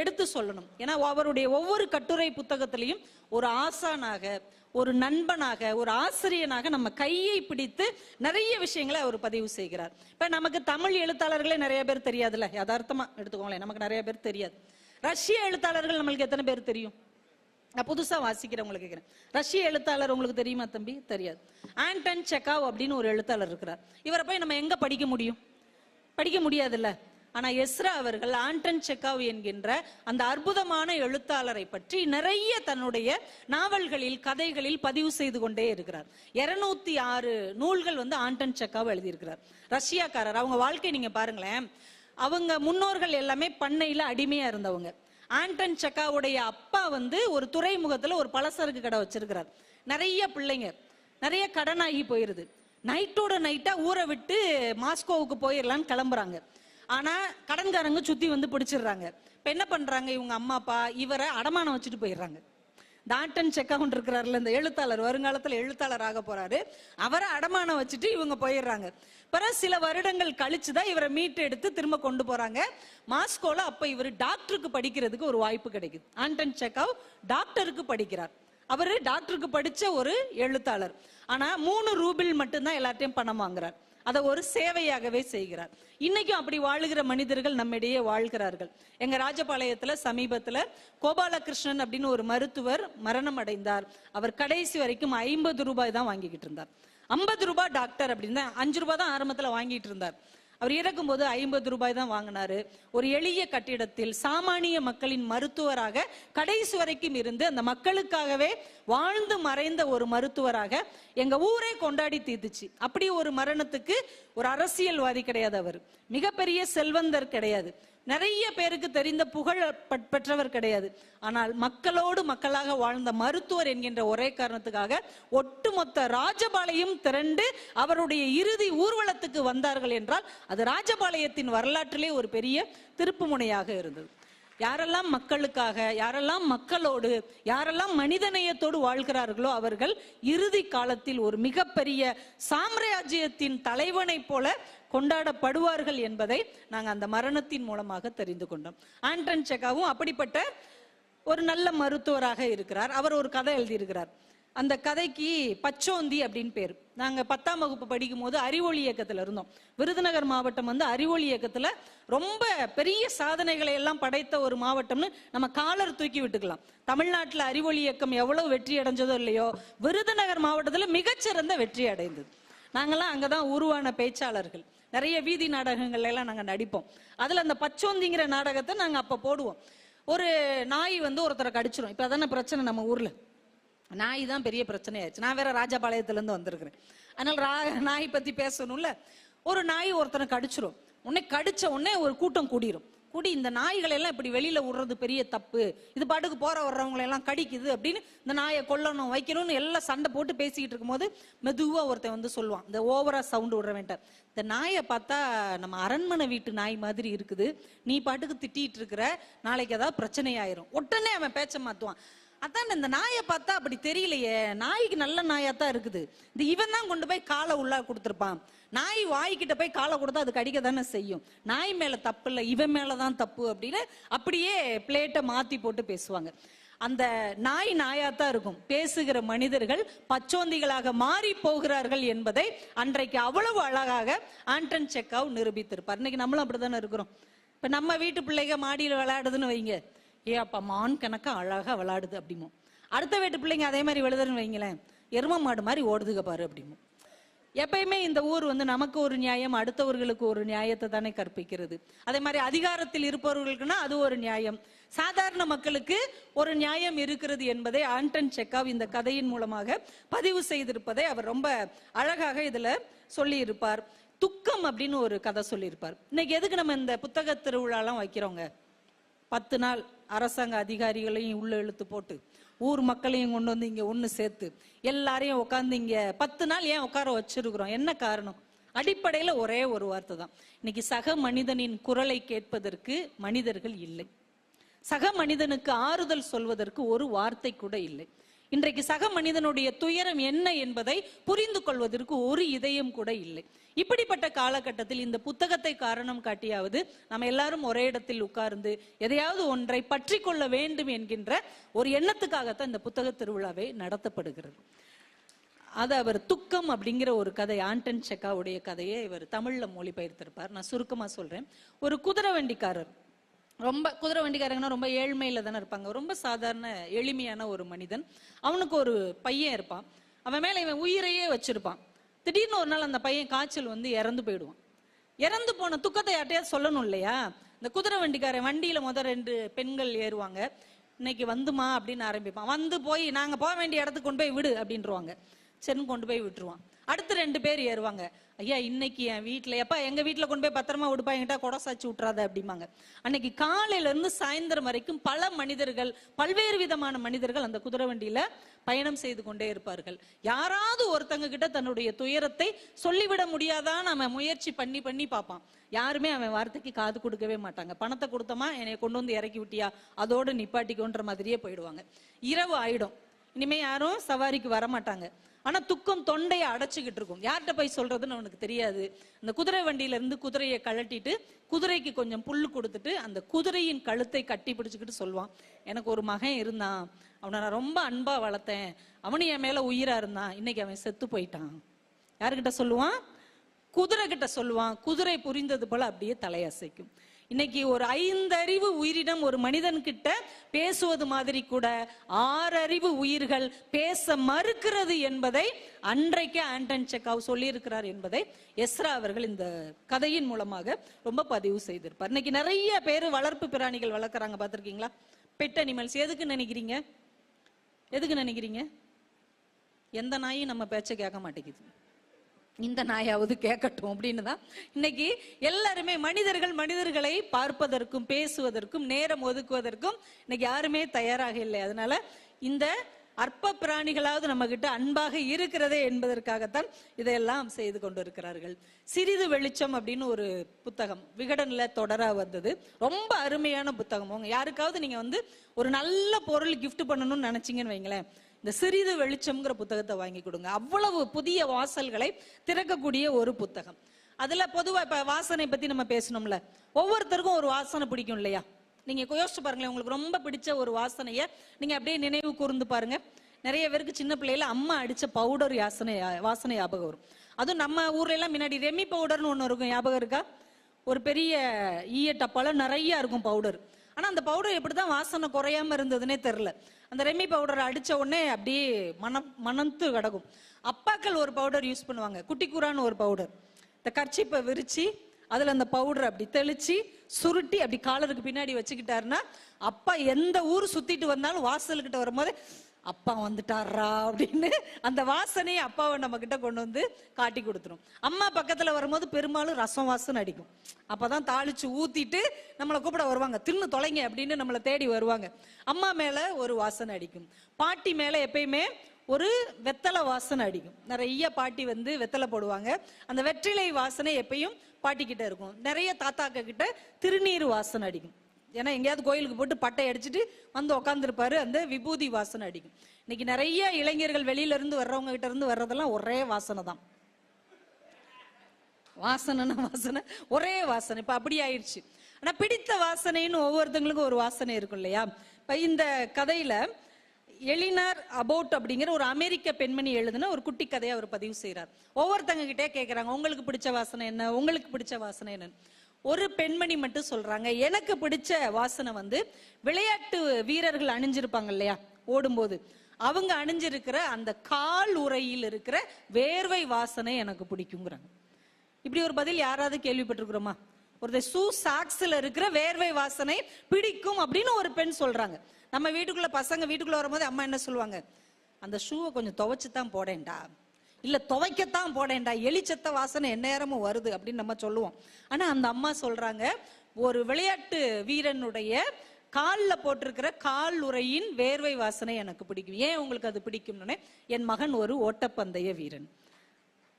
எடுத்து சொல்லணும். ஏன்னா அவருடைய ஒவ்வொரு கட்டுரை புத்தகத்திலையும் ஒரு ஆசானாக, ஒரு நண்பனாக, ஒரு ஆசிரியனாக நம்ம கையை பிடித்து நிறைய விஷயங்களை அவர் பதிவு செய்கிறார். இப்ப நமக்கு தமிழ் எழுத்தாளர்களே நிறைய பேர் தெரியாதுல்ல, யதார்த்தமா எடுத்துக்கோங்களேன், நமக்கு நிறைய பேர் தெரியாது. ரஷ்ய எழுத்தாளர்கள் நம்மளுக்கு எத்தனை பேர் தெரியும்? நான் புதுசா வாசிக்கிறவங்களுக்கு கேட்கிறேன், ரஷ்ய எழுத்தாளர் உங்களுக்கு தெரியுமா தம்பி? தெரியாது. ஆண்டன் செக்காவ் அப்படின்னு ஒரு எழுத்தாளர் இருக்கிறார். இவரை போய் நம்ம எங்க படிக்க முடியும்? படிக்க முடியாதுல்ல. ஆனா எஸ்ரா அவர்கள் ஆண்டன் செக்காவ் என்கின்ற அந்த அற்புதமான எழுத்தாளரை பற்றி நிறைய தன்னுடைய நாவல்களில், கதைகளில் பதிவு செய்து கொண்டே இருக்கிறார். 206 நூல்கள் ஆண்டன் செக்காவ் எழுதியிருக்கிறார். ரஷ்யாக்காரர். அவங்க வாழ்க்கை நீங்க பாருங்களேன். அவங்க முன்னோர்கள் எல்லாமே பண்ணையில அடிமையா இருந்தவங்க. ஆண்டன் செக்காவுடைய அப்பா ஒரு துறைமுகத்துல ஒரு பலசரக்கு கடை வச்சிருக்கிறார். நிறைய பிள்ளைங்க, நிறைய கடனாகி போயிருது. நைட்டோட நைட்டா ஊரை விட்டு மாஸ்கோவுக்கு போயிடலான்னு கிளம்புறாங்க. ஆனா கடன்காரங்க சுத்தி பிடிச்சிடுறாங்க. இப்ப என்ன பண்றாங்க, இவங்க அம்மா அப்பா இவரை அடமானம் வச்சுட்டு போயிடுறாங்க. ஆண்டன் செக்காவ் இருக்கிறாருல, இந்த எழுத்தாளர், வருங்காலத்துல எழுத்தாளர் ஆக போறாரு, அவரை அடமானம் வச்சுட்டு இவங்க போயிடுறாங்க. பிறகு சில வருடங்கள் கழிச்சுதான் இவரை மீட்டு எடுத்து திரும்ப கொண்டு போறாங்க மாஸ்கோல. அப்ப இவர் டாக்டருக்கு படிக்கிறதுக்கு ஒரு வாய்ப்பு கிடைக்குது. ஆண்டன் செக்காவ் டாக்டருக்கு படிக்கிறார். அவரு டாக்டருக்கு படிச்ச ஒரு எழுத்தாளர். ஆனா 3 ரூபிள் மட்டும்தான் எல்லாத்தையும் பணம் வாங்குறார். அதை ஒரு சேவையாகவே செய்கிறார். இன்னைக்கும் அப்படி வாழுகிற மனிதர்கள் நம்மிடையே வாழ்கிறார்கள். எங்க ராஜபாளையத்துல சமீபத்துல கோபாலகிருஷ்ணன் அப்படின்னு ஒரு மருத்துவர் மரணம் அடைந்தார். அவர் கடைசி வரைக்கும் 50 ரூபாய் தான் வாங்கிக்கிட்டு இருந்தார். 50 ரூபாய் டாக்டர் அப்படின்னா 5 ரூபாய் தான் ஆரம்பத்துல வாங்கிட்டு இருந்தார். அவர் இறக்கும்போது 50 ரூபாய் தான் வாங்கினாரு. ஒரு எளிய கட்டிடத்தில் சாமானிய மக்களின் மருத்துவராக கடைசி வரைக்கும் இருந்து அந்த மக்களுக்காகவே வாழ்ந்து மறைந்த ஒரு மருத்துவராக எங்க ஊரே கொண்டாடி தீர்த்துச்சு. அப்படி ஒரு மரணத்துக்கு ஒரு அரசியல்வாதி கிடையாது, அவர் மிகப்பெரிய செல்வந்தர் கிடையாது, நிறைய பேருக்கு தெரிந்த புகழ் பெற்றவர் கிடையாது. ஆனால் மக்களோடு மக்களாக வாழ்ந்த மருத்துவர் என்கின்ற ஒரே காரணத்துக்காக ஒட்டுமொத்த ராஜபாளையம் திரண்டு அவருடைய இறுதி ஊர்வலத்துக்கு வந்தார்கள் என்றால் அது ராஜபாளையத்தின் வரலாற்றிலே ஒரு பெரிய திருப்பு முனையாக இருந்தது. யாரெல்லாம் மக்களுக்காக, யாரெல்லாம் மக்களோடு, யாரெல்லாம் மனிதநேயத்தோடு வாழ்கிறார்களோ அவர்கள் இறுதி காலத்தில் ஒரு மிகப்பெரிய சாம்ராஜ்யத்தின் தலைவனை போல கொண்டாடப்படுவார்கள் என்பதை நாங்கள் அந்த மரணத்தின் மூலமாக தெரிந்து கொண்டோம். ஆண்டன் செக்காவும் அப்படிப்பட்ட ஒரு நல்ல மருத்துவராக இருக்கிறார். அவர் ஒரு கதை எழுதியிருக்கிறார். அந்த கதைக்கு பச்சோந்தி அப்படின்னு பேர். நாங்க 10ஆம் வகுப்பு படிக்கும் போது அறிவொளி இயக்கத்துல இருந்தோம். விருதுநகர் மாவட்டம் வந்து அறிவொளி இயக்கத்துல ரொம்ப பெரிய சாதனைகளை எல்லாம் படைத்த ஒரு மாவட்டம்னு நம்ம காலர் தூக்கி விட்டுக்கலாம். தமிழ்நாட்டுல அறிவொளி இயக்கம் எவ்வளவு வெற்றி அடைஞ்சதோ இல்லையோ, விருதுநகர் மாவட்டத்துல மிகச்சிறந்த வெற்றி அடைந்தது. நாங்கெல்லாம் அங்கதான் உருவான பேச்சாளர்கள். நிறைய வீதி நாடகங்கள்ல எல்லாம் நாங்க நடிப்போம். அதுல அந்த பச்சோந்திங்கிற நாடகத்தை நாங்க அப்ப போடுவோம். ஒரு நாய் வந்து ஒருத்தரை கடிச்சிரும். இப்ப அதான பிரச்சனை நம்ம ஊர்ல, நாய் தான் பெரிய பிரச்சனை ஆயிடுச்சு. நான் வேற ராஜபாளையத்துல இருந்து வந்திருக்கிறேன், அதனால நாய் பத்தி பேசணும்ல. ஒரு நாய் ஒருத்தனை கடிச்சிரும். உடனே கடிச்ச உடனே ஒரு கூட்டம் கூடிரும். கூடி இந்த நாய்களை எல்லாம் இப்படி வெளியில விடுறது பெரிய தப்பு, இது பாட்டுக்கு போற வர்றவங்களை எல்லாம் கடிக்குது அப்படின்னு இந்த நாயை கொல்லணும் வைக்கணும்னு எல்லாம் சண்டை போட்டு பேசிக்கிட்டு இருக்கும்போது மெதுவா ஒருத்தன் வந்து சொல்லுவான், இந்த ஓவரா சவுண்ட் விடுற வேண்டாம், இந்த நாயை பார்த்தா நம்ம அரண்மனை வீட்டு நாய் மாதிரி இருக்குது, நீ பாட்டுக்கு திட்டிட்டு இருக்கிற, நாளைக்கு ஏதாவது பிரச்சனை ஆயிரும். உடனே அவன் பேச்ச மாத்துவான், அதான் இந்த நாயை பார்த்தா அப்படி தெரியலையே, நாய்க்கு நல்ல நாயாத்தான் இருக்குது, இந்த இவன் தான் கொண்டு போய் காலை உள்ளா கொடுத்துருப்பான், நாய் வாய்கிட்ட போய் காலை கொடுத்தா அது கடிக்க தானே செய்யும், நாய் மேல தப்பு இல்லை இவன் மேலதான் தப்பு அப்படின்னு அப்படியே பிளேட்டை மாத்தி போட்டு பேசுவாங்க. அந்த நாய் நாயாத்தான் இருக்கும், பேசுகிற மனிதர்கள் பச்சோந்திகளாக மாறி போகிறார்கள் என்பதை அன்றைக்கு அவ்வளவு அழகாக ஆண்டன் செக்காவ் நிரூபித்திருப்பார். இன்னைக்கு நம்மளும் அப்படித்தானே இருக்கிறோம். இப்ப நம்ம வீட்டு பிள்ளைங்க மாடியில் விளையாடுதுன்னு வைங்க, ஏ அப்பா மான் கணக்கா அழகா விளையாடுது அப்படிமோ. அடுத்த வீட்டு பிள்ளைங்க அதே மாதிரி விழுதுன்னு வைங்களேன், எரும மாடு மாதிரி ஓடுதுக பாரு அப்படிமோ. எப்பயுமே இந்த ஊர் வந்து நமக்கு ஒரு நியாயம், அடுத்தவர்களுக்கு ஒரு நியாயத்தை தானே கற்பிக்கிறது. அதே மாதிரி அதிகாரத்தில் இருப்பவர்களுக்குன்னா அது ஒரு நியாயம், சாதாரண மக்களுக்கு ஒரு நியாயம் இருக்கிறது என்பதை ஆண்டன் செக்காவ் இந்த கதையின் மூலமாக பதிவு செய்திருப்பதை அவர் ரொம்ப அழகாக இதுல சொல்லி இருப்பார். துக்கம் அப்படின்னு ஒரு கதை சொல்லியிருப்பார். இன்னைக்கு எதுக்கு நம்ம இந்த புத்தக திருவிழாலாம் வைக்கிறோங்க? 10 நாள் அரசாங்க அதிகாரிகளையும் உள்ள இழுத்து போட்டு ஊர் மக்களையும் கொண்டு வந்து இங்க ஒண்ணு சேர்த்து எல்லாரையும் உட்காந்து இங்க 10 நாள் ஏன் உட்கார வச்சிருக்கிறோம்? என்ன காரணம்? அடிப்படையில ஒரே ஒரு வார்த்தை தான், இன்னைக்கு சக மனிதனின் குரலை கேட்பதற்கு மனிதர்கள் இல்லை, சக மனிதனுக்கு ஆறுதல் சொல்வதற்கு ஒரு வார்த்தை கூட இல்லை. இன்றைக்கு சக மனிதனுடைய துயரம் என்ன என்பதை புரிந்து கொள்வதற்கு ஒரு இதயம் கூட இல்லை. இப்படிப்பட்ட காலகட்டத்தில் இந்த புத்தகத்தை காரணம் காட்டியாவது நம்ம எல்லாரும் ஒரே இடத்தில் உட்கார்ந்து எதையாவது ஒன்றை பற்றி கொள்ள வேண்டும் என்கின்ற ஒரு எண்ணத்துக்காகத்தான் இந்த புத்தக திருவிழாவை நடத்தப்படுகிறது. அது அவர் துக்கம் அப்படிங்கிற ஒரு கதை, ஆண்டன் செக்காவுடைய கதையை இவர் தமிழ்ல மொழிபெயர்த்திருப்பார். நான் சுருக்கமா சொல்றேன். ஒரு குதிரை வண்டிக்காரர், ரொம்ப குதிரை வண்டிக்காரங்கன்னா ரொம்ப ஏழ்மையில தானே இருப்பாங்க, ரொம்ப சாதாரண எளிமையான ஒரு மனிதன். அவனுக்கு ஒரு பையன் இருப்பான், அவன் மேல இவன் உயிரையே வச்சிருப்பான். திடீர்னு ஒரு நாள் அந்த பையன் காய்ச்சல் வந்து இறந்து போயிடுவான். இறந்து போன துக்கத்தை யார்ட்டையாவது சொல்லணும் இல்லையா? இந்த குதிரை வண்டிக்காரன் வண்டியில 2 பெண்கள் ஏறுவாங்க. இன்னைக்கு வந்துமா அப்படின்னு ஆரம்பிப்பான். வந்து போய் நாங்க போக வேண்டிய இடத்துக்கு கொண்டு போய் விடு அப்படின்ட்டுருவாங்க. சரின்னு கொண்டு போய் விட்டுருவான். அடுத்து 2 பேர் ஏறுவாங்க. ஐயா இன்னைக்கு என் வீட்டுல, எப்பா எங்க வீட்டுல கொண்டு போய் பத்திரமா விடுப்பா, என்கிட்ட கொடை சாச்சு விட்டுறாத அப்படிம்பாங்க. அன்னைக்கு காலையில இருந்து சாயந்தரம் வரைக்கும் பல மனிதர்கள், பல்வேறு விதமான மனிதர்கள் அந்த குதிரை வண்டியில பயணம் செய்து கொண்டே இருப்பார்கள். யாராவது ஒருத்தங்க கிட்ட தன்னுடைய துயரத்தை சொல்லிவிட முடியாதா நம்ம முயற்சி பண்ணி பண்ணி பார்ப்பான். யாருமே அவன் வார்த்தைக்கு காது கொடுக்கவே மாட்டாங்க. பணத்தை கொடுத்தமா என்னை கொண்டு வந்து இறக்கி விட்டியா அதோடு நிப்பாட்டிக்கோன்ற மாதிரியே போயிடுவாங்க. இரவு ஆயிடும், இனிமே யாரும் சவாரிக்கு வர மாட்டாங்க. ஆனா துக்கம் தொண்டையை அடைச்சுக்கிட்டு இருக்கும். யார்கிட்ட போய் சொல்றதுன்னு அவனுக்கு தெரியாது. அந்த குதிரை வண்டியில இருந்து குதிரையை கழட்டிட்டு குதிரைக்கு கொஞ்சம் புல்லு கொடுத்துட்டு அந்த குதிரையின் கழுத்தை கட்டி பிடிச்சுக்கிட்டு சொல்லுவான், எனக்கு ஒரு மகன் இருந்தான், அவனை நான் ரொம்ப அன்பா வளர்த்தேன், அவனு என் மேல உயிரா இருந்தான், இன்னைக்கு அவன் செத்து போயிட்டான். யாருக்கிட்ட சொல்லுவான்? குதிரை கிட்ட சொல்லுவான். குதிரை புரிந்தது போல அப்படியே தலையசைக்கும். இன்னைக்கு ஒரு 5 அறிவு உயிரினம் ஒரு மனிதன் கிட்ட பேசுவது மாதிரி கூட 6 அறிவு உயிர்கள் பேச மறுக்கிறது என்பதை அன்றைக்கு ஆண்டன் செக்காவ் சொல்லியிருக்கிறார் என்பதை எஸ்ரா அவர்கள் இந்த கதையின் மூலமாக ரொம்ப பதிவு செய்திருப்பார். இன்னைக்கு நிறைய பேர் வளர்ப்பு பிராணிகள் வளர்க்குறாங்க, பார்த்துருக்கீங்களா? Pet animals. எதுக்கு நினைக்கிறீங்க? எந்த நாயும் நம்ம பேச்சை கேட்க மாட்டேங்குது, இந்த நாயாவது கேட்கட்டும் அப்படின்னு தான் இன்னைக்கு எல்லாருமே மனிதர்களை பார்ப்பதற்கும் பேசுவதற்கும் நேரம் ஒதுக்குவதற்கும் இன்னைக்கு யாருமே தயாராக இல்லை. அதனால இந்த அற்ப பிராணிகளாவது நம்ம கிட்ட அன்பாக இருக்கிறதே என்பதற்காகத்தான் இதையெல்லாம் செய்து கொண்டிருக்கிறார்கள். சிறிது வெளிச்சம் அப்படின்னு ஒரு புத்தகம் விகடன்ல தொடரா வந்தது. ரொம்ப அருமையான புத்தகம். உங்க யாருக்காவது நீங்க ஒரு நல்ல பொருள் கிஃப்ட் பண்ணணும்னு நினைச்சீங்கன்னு வைங்களேன், இந்த சிறிது வெளிச்சம்ங்கிற புத்தகத்தை வாங்கி கொடுங்க. அவ்வளவு புதிய வாசல்களை திறக்கக்கூடிய ஒரு புத்தகம். அதுல பொதுவா இப்ப வாசனை பத்தி நம்ம பேசணும்ல, ஒவ்வொருத்தருக்கும் ஒரு வாசனை பிடிக்கும் இல்லையா? நீங்க யோசிச்சு பாருங்களேன், உங்களுக்கு ரொம்ப பிடிச்ச ஒரு வாசனைய நீங்க அப்படியே நினைவு கூர்ந்து பாருங்க. நிறைய பேருக்கு சின்ன பிள்ளையில அம்மா அடிச்ச பவுடர் வாசனை ஞாபகம் வரும். அதுவும் நம்ம ஊர்ல எல்லாம் முன்னாடி ரெமி பவுடர்னு ஒண்ணு இருக்கும், ஞாபகம் இருக்கா? ஒரு பெரிய ஈய டப்பால நிறைய இருக்கும் பவுடர். ஆனா அந்த பவுடர் எப்படிதான் வாசனை குறையாம இருந்ததுன்னே தெரியல. அந்த ரெமி பவுடர் அடிச்ச உடனே அப்படியே மணந்து கிடக்கும். அப்பாக்கள் ஒரு பவுடர் யூஸ் பண்ணுவாங்க, குட்டி கூறான்னு ஒரு பவுடர். இந்த கர்ச்சிப்பை விரிச்சு அதுல அந்த பவுடர் அப்படி தெளிச்சு சுருட்டி அப்படி காலருக்கு பின்னாடி வச்சுக்கிட்டாருன்னா அப்பா எந்த ஊர் சுத்திட்டு வந்தாலும் வாசல்கிட்ட வரும்போது அப்பா வந்துட்டாரா அப்படின்னு அந்த வாசனையை அப்பாவை நம்ம கிட்ட கொண்டு வந்து காட்டி கொடுத்துரும். அம்மா பக்கத்துல வரும்போது பெரும்பாலும் ரசம் வாசனை அடிக்கும். அப்பதான் தாளிச்சு ஊத்திட்டு நம்மளை கூப்பிட வருவாங்க, தின்னு தொலைங்க அப்படின்னு நம்மளை தேடி வருவாங்க. அம்மா மேல ஒரு வாசனை அடிக்கும். பாட்டி மேல எப்பயுமே ஒரு வெத்தலை வாசனை அடிக்கும். நிறைய பாட்டி வெத்தலை போடுவாங்க. அந்த வெற்றிலை வாசனை எப்பயும் பாட்டி கிட்ட இருக்கும். நிறைய தாத்தாக்க கிட்ட திருநீர் வாசனை அடிக்கும். ஏன்னா எங்கேயாவது கோயிலுக்கு போட்டு பட்டை அடிச்சுட்டு உட்காந்துருப்பாரு, அந்த விபூதி வாசனை அடிக்கும். இன்னைக்கு நிறைய இளைஞர்கள் வெளியில இருந்து வர்றவங்க கிட்ட இருந்து வர்றதெல்லாம் ஒரே வாசனை தான். வாசனை ஒரே வாசனை. இப்ப அப்படி ஆயிடுச்சு. ஆனா பிடித்த வாசனைன்னு ஒவ்வொருத்தங்களுக்கும் ஒரு வாசனை இருக்கும் இல்லையா? இப்ப இந்த கதையில எலினார் அபோட் அப்படிங்கிற ஒரு அமெரிக்க பெண்மணி எழுதுன ஒரு குட்டி கதையை அவர் பதிவு செய்யறார். ஒவ்வொருத்தங்க கிட்டே கேட்கறாங்க, உங்களுக்கு பிடிச்ச வாசனை என்ன, உங்களுக்கு பிடிச்ச வாசனை என்ன. ஒரு பெண்மணி மட்டும் சொல்றாங்க, எனக்கு பிடிச்ச வாசனை விளையாட்டு வீரர்கள் அணிஞ்சிருப்பாங்க இல்லையா ஓடும்போது, அவங்க அணிஞ்சிருக்கிற அந்த கால் உறையில் இருக்கிற வேர்வை வாசனை எனக்கு பிடிக்குங்கிறாங்க. இப்படி ஒரு பதில் யாராவது கேள்விப்பட்டிருக்கிறோமா? ஒரு ஷூ சாக்ஸ்ல இருக்கிற வேர்வை வாசனை பிடிக்கும் அப்படின்னு ஒரு பெண் சொல்றாங்க. நம்ம வீட்டுக்குள்ள பசங்க வீட்டுக்குள்ள வரும்போது அம்மா என்ன சொல்லுவாங்க, அந்த ஷூவை கொஞ்சம் துவைச்சுதான் போடேன்டா, இல்ல துவைக்கத்தான் போடேன்டா, எலிச்சத்த வாசனை எந்நேரமும் வருது அப்படின்னு நம்ம சொல்லுவோம். ஆனா அந்த அம்மா சொல்றாங்க, ஒரு விளையாட்டு வீரனுடைய காலில் போட்டிருக்கிற கால் உறையின் வேர்வை வாசனை எனக்கு பிடிக்கும். ஏன் உங்களுக்கு அது பிடிக்கும்னு, என் மகன் ஒரு ஓட்டப்பந்தய வீரன்.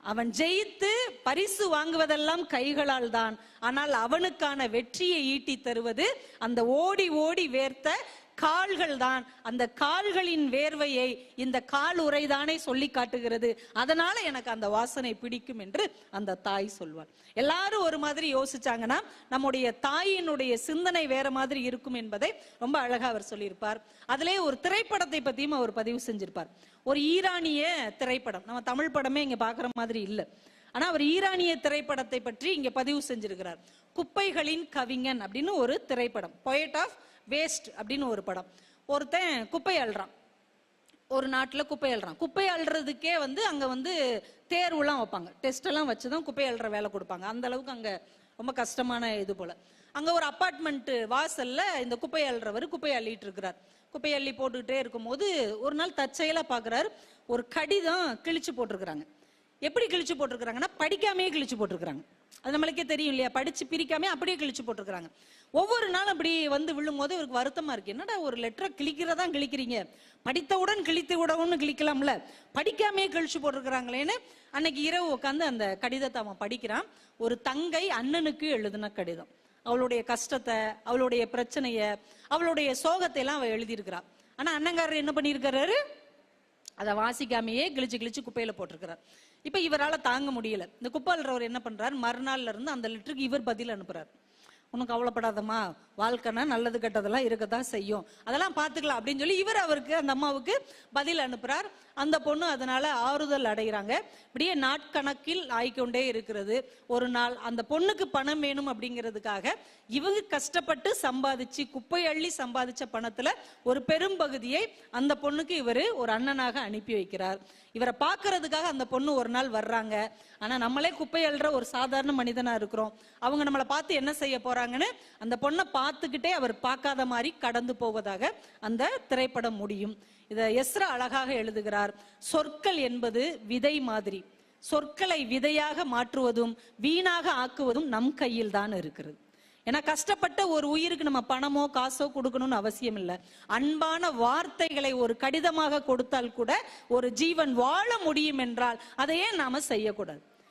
அவன் ஜெயித்து பரிசு வாங்குவதெல்லாம் கைகளால் தான், ஆனால் அவனுக்கான வெற்றியை ஈட்டி தருவது அந்த ஓடி ஓடி வேர்த்த கால்கள் தான். அந்த கால்களின் வேர்வையை இந்த கால் உரைதானே சொல்லி காட்டுகிறது. அதனால எனக்கு அந்த வாசனை பிடிக்கும் என்று அந்த தாய் சொல்வார். எல்லாரும் ஒரு மாதிரி யோசிச்சாங்கன்னா நம்முடைய தாயினுடைய சிந்தனை வேற மாதிரி இருக்கும் என்பதை ரொம்ப அழகா அவர் சொல்லியிருப்பார். அதிலே ஒரு திரைப்படத்தை பத்தியும் அவர் பதிவு செஞ்சிருப்பார். ஒரு ஈரானிய திரைப்படம், நம்ம தமிழ் படமே இங்க பாக்குற மாதிரி இல்லை. ஆனா அவர் ஈரானிய திரைப்படத்தை பற்றி இங்க பதிவு செஞ்சிருக்கிறார். குப்பைகளின் கவிஞன் அப்படின்னு ஒரு திரைப்படம், பொயட் ஆஃப் வேஸ்ட் அப்படின்னு ஒரு படம். ஒருத்தன் குப்பை அள்ளுறான், ஒரு நாட்டுல குப்பை அள்ளுறான். குப்பை அள்ளுறதுக்கே அங்க தேர்வுலாம் வைப்பாங்க, டெஸ்ட் எல்லாம் வச்சுதான் குப்பை அள்ளுற வேலை கொடுப்பாங்க. அந்த அளவுக்கு அங்க ரொம்ப கஷ்டமான இது போல. அங்க ஒரு அபார்ட்மெண்ட் வாசல்ல இந்த குப்பை அள்ளுறவர் குப்பை அள்ளிட்டு இருக்கிறார். குப்பை அள்ளி போட்டுக்கிட்டே இருக்கும் போது ஒரு நாள் தற்செயலா பாக்குறாரு, ஒரு கடிதம் கிழிச்சு போட்டிருக்கிறாங்க. எப்படி கிழிச்சு போட்டிருக்கிறாங்கன்னா படிக்காமையே கிழிச்சு போட்டிருக்கிறாங்க. அது நம்மளுக்கே தெரியும் இல்லையா, படிச்சு பிரிக்காம அப்படியே கிழிச்சு போட்டிருக்கிறாங்க. ஒவ்வொரு நாளும் அப்படி விழும் போது இவருக்கு வருத்தமா இருக்கு, என்னடா ஒரு லெட்டரை கிழிக்கிறதா கிழிக்கிறீங்க, படித்தவுடன் கிழித்து விடவும்னு கிழிக்கலாம்ல, படிக்காமையே கிழிச்சு போட்டிருக்கிறாங்களேன்னு அன்னைக்கு இரவு உட்காந்து அந்த கடிதத்தை அவன் படிக்கிறான். ஒரு தங்கை அண்ணனுக்கு எழுதின கடிதம். அவளுடைய கஷ்டத்தை, அவளுடைய பிரச்சனைய, அவளுடைய சோகத்தை எல்லாம் அவ எழுதியிருக்கிறான். ஆனா அண்ணங்காரர் என்ன பண்ணிருக்கிறாரு, அதை வாசிக்காமையே கிழிச்சு கிழிச்சு குப்பையில போட்டிருக்கிறார். இப்ப இவரால் தாங்க முடியல. இந்த குப்பை அள்ளுறவர் என்ன பண்றாரு, மறுநாள்ல இருந்து அந்த லெட்டருக்கு இவர் பதில் அனுப்புறாரு. ஒன்றும் கவலைப்படாதம்மா, வாழ்க்கைனா நல்லது கெட்டதெல்லாம் இருக்கத்தான் செய்யும், அதெல்லாம் பார்த்துக்கலாம் அப்படின்னு சொல்லி இவர் அவருக்கு அந்த அம்மாவுக்கு பதில் அனுப்புறார். அந்த பொண்ணு அதனால ஆறுதல் அடைகிறாங்க. இப்படியே நாட்கணக்கில் ஆயிக்கொண்டே இருக்கிறது. ஒரு நாள் அந்த பொண்ணுக்கு பணம் வேணும் அப்படிங்கிறதுக்காக இவங்க கஷ்டப்பட்டு சம்பாதிச்சு குப்பை அள்ளி சம்பாதிச்ச பணத்துல ஒரு பெரும்பகுதியை அந்த பொண்ணுக்கு இவரு ஒரு அண்ணனாக அனுப்பி வைக்கிறார். இவரை பார்க்கறதுக்காக அந்த பொண்ணு ஒரு நாள் வர்றாங்க. ஆனா நம்மளே குப்பை அள்ளுற ஒரு சாதாரண மனிதனா இருக்கிறோம். அவங்க நம்மளை பார்த்து என்ன செய்ய போறாங்கன்னு அந்த பொண்ணை பார்த்துக்கிட்டே அவர் பார்க்காத மாதிரி கடந்து போவதாக அந்த திரைப்படம் முடியும். இத எஸ்ரா அழகாக எழுதுகிறார். சொற்கள் என்பது விதை மாதிரி. சொற்களை விதையாக மாற்றுவதும் வீணாக ஆக்குவதும் நம் கையில் தான் இருக்கிறது. ஏன்னா கஷ்டப்பட்ட ஒரு உயிருக்கு நம்ம பணமோ காசோ கொடுக்கணும்னு அவசியம் இல்லை. அன்பான வார்த்தைகளை ஒரு கடிதமாக கொடுத்தால் கூட ஒரு ஜீவன் வாழ முடியும் என்றால் அதையே நாம செய்யக்கூடாது.